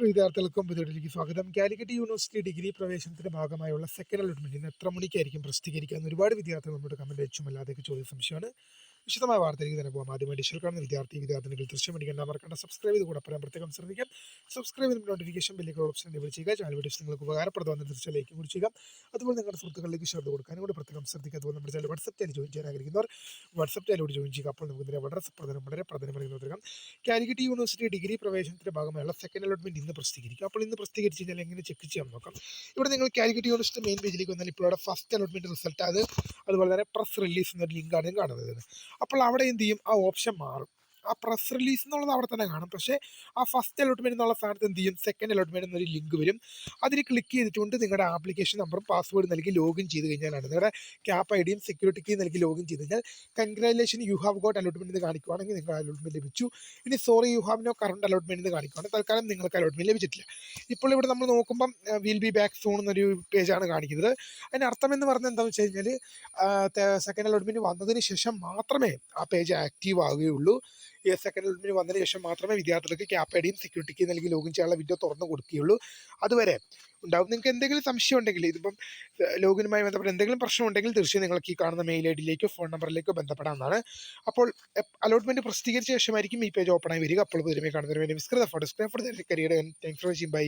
വിദ്യാർത്ഥികൾക്കും പുതിയതിലേക്ക് സ്വാഗതം. Calicut university degree പ്രവേശനത്തിന്റെ ഭാഗമായുള്ള സെക്കൻഡ് അലോട്ട്മെന്റ് ഇന്ന് എത്ര മണിക്കായിരിക്കും പ്രസിദ്ധീകരിക്കുക എന്ന് ഒരുപാട് വിദ്യാർത്ഥികൾ നമ്മുടെ കമന്റ് വെച്ചും അല്ലാതെയൊക്കെ ചോദിച്ച സംശയമാണ്. വിശദമായ വാർത്തയിലേക്ക് തന്നെ പോകാം. ആദ്യമായി ഡിജിറ്റൽ കാണുന്ന വിദ്യാർത്ഥിനികൾ തീർച്ചയായും പഠിക്കേണ്ട മറക്കേണ്ട സബ്സ്ക്രൈബ് ചെയ്ത് കൂടെ പറയാൻ പ്രത്യേകം ശ്രദ്ധിക്കാം. സബ്സ്ക്രൈബ് ചെയ്ത് നോട്ടിഫിക്കേഷൻ ബെല്ലിലുള്ള ഓപ്ഷൻ എനേബിൾ ചെയ്യുക. ചാനൽ വീഡിയോസ് നിങ്ങൾക്ക് ഉപകാരപ്രദമെന്ന് തീർച്ചയായും ലൈക്കും കൂടി ചെയ്യുക. അതുപോലെ നിങ്ങളുടെ സുഹൃത്തുക്കളിലേക്ക് ശ്രദ്ധ കൊടുക്കാനും കൂടി പ്രത്യേകം ശ്രദ്ധിക്കുക. അതുപോലെ നമ്മുടെ ചാനൽ വാട്സ്ആപ്പ് ചാനൽ ജോയിൻ ചെയ്യാൻ ആഗ്രഹിക്കുന്നവർ വാട്സ്ആപ്പ് ചാനലോട് ജോയിൻ ചെയ്യുക. അപ്പോൾ നമുക്ക് വളരെ പ്രധാനമായി കാലിക്കറ്റ് യൂണിവേഴ്സിറ്റി ഡിഗ്രി പ്രവേശനത്തിന്റെ ഭാഗമായുള്ള സെക്കൻഡ് അലോട്ട്മെന്റ് ഇന്ന് പ്രസിദ്ധീകരിക്കും. അപ്പോൾ ഇന്ന് പ്രസിദ്ധീകരിച്ച് കഴിഞ്ഞാൽ എങ്ങനെ ചെക്ക് ചെയ്യാൻ നോക്കാം. ഇവിടെ നിങ്ങൾ കാലിക്കറ്റ് യൂണിവേഴ്സിറ്റി മെയിൻ പേജിലേക്ക് വന്നാൽ ഇപ്പോൾ അവിടെ ഫസ്റ്റ് അലോട്ട്മെന്റ് റിസൾട്ട് അതുപോലെ തന്നെ പ്രസ് റിലീസ് എന്നൊരു ലിങ്കാണ് കാണുന്നത്. അപ്പോൾ അവിടെ എന്ത് ചെയ്യും, ആ ഓപ്ഷൻ മാറും. ആ പ്രസ് റിലീസ് എന്നുള്ളത് അവിടെ തന്നെ കാണും. പക്ഷേ ആ ഫസ്റ്റ് അലോട്ട്മെന്റ് എന്നുള്ള സ്ഥാനത്ത് എന്ത് ചെയ്യും, സെക്കൻഡ് അലോട്ട്മെന്റ് എന്നൊരു ലിങ്ക് വരും. അതിൽ ക്ലിക്ക് ചെയ്തിട്ടുണ്ട് നിങ്ങളുടെ ആപ്ലിക്കേഷൻ നമ്പറും പാസ്വേഡ് നൽകി ലോഗിൻ ചെയ്ത് കഴിഞ്ഞാലാണ്, നിങ്ങളുടെ ക്യാപ്പ് ഐ ഡിയും സെക്യൂരിറ്റി കീ നൽകി ലോഗിൻ ചെയ്ത് കഴിഞ്ഞാൽ congratulation you have got allotment എന്ന് കാണിക്കുവാണെങ്കിൽ നിങ്ങൾക്ക് അലോട്ട്മെന്റ് ലഭിച്ചു. ഇനി sorry you have no current allotment എന്ന് കാണിക്കുവാണെങ്കിൽ തൽക്കാലം നിങ്ങൾക്ക് അലോട്ട്മെന്റ് ലഭിച്ചിട്ടില്ല. ഇപ്പോൾ ഇവിടെ നമ്മൾ നോക്കുമ്പം വിൽ ബി ബാക്ക് സൂൺ എന്നൊരു പേജാണ് കാണിക്കുന്നത്. അതിൻ്റെ അർത്ഥം എന്ന് പറഞ്ഞാൽ എന്താണെന്ന് വെച്ച് കഴിഞ്ഞാൽ സെക്കൻഡ് അലോട്ട്മെന്റ് വന്നതിന് ശേഷം മാത്രമേ ആ പേജ് ആക്റ്റീവ് ആവുകയുള്ളൂ. ഈ സെക്കൻഡ് അലോട്ട്മെന്റ് വന്നതിന് ശേഷം മാത്രമേ വിദ്യാർത്ഥികൾക്ക് ക്യാപ്പ് ഐ ഡിയും സെക്യൂരിറ്റി കീ നൽകി ലോഗിൻ ചെയ്യാനുള്ള വിൻഡോ തുറന്നു കൊടുക്കുകയുള്ളൂ. അതുവരെ ഉണ്ടാവും. നിങ്ങൾക്ക് എന്തെങ്കിലും സംശയം ഉണ്ടെങ്കിൽ, ഇതിപ്പം ലോഗിനുമായി ബന്ധപ്പെട്ട് എന്തെങ്കിലും പ്രശ്നം ഉണ്ടെങ്കിൽ തീർച്ചയായും നിങ്ങൾക്ക് ഈ കാണുന്ന മെയിൽ ഐ ഡിയിലേക്കോ ഫോൺ നമ്പറിലേക്കോ ബന്ധപ്പെടാവുന്നതാണ്. അപ്പോൾ അലോട്ട്മെന്റ് പ്രസിദ്ധീകരിച്ച ശേഷമായിരിക്കും ഈ പേജ് ഓപ്പൺ ആയി വരിക. അപ്പോൾ പുതിയ കാണുന്നതിന് വേണ്ടി മിസ്കൃത photo screen for career. Thanks for watching. By.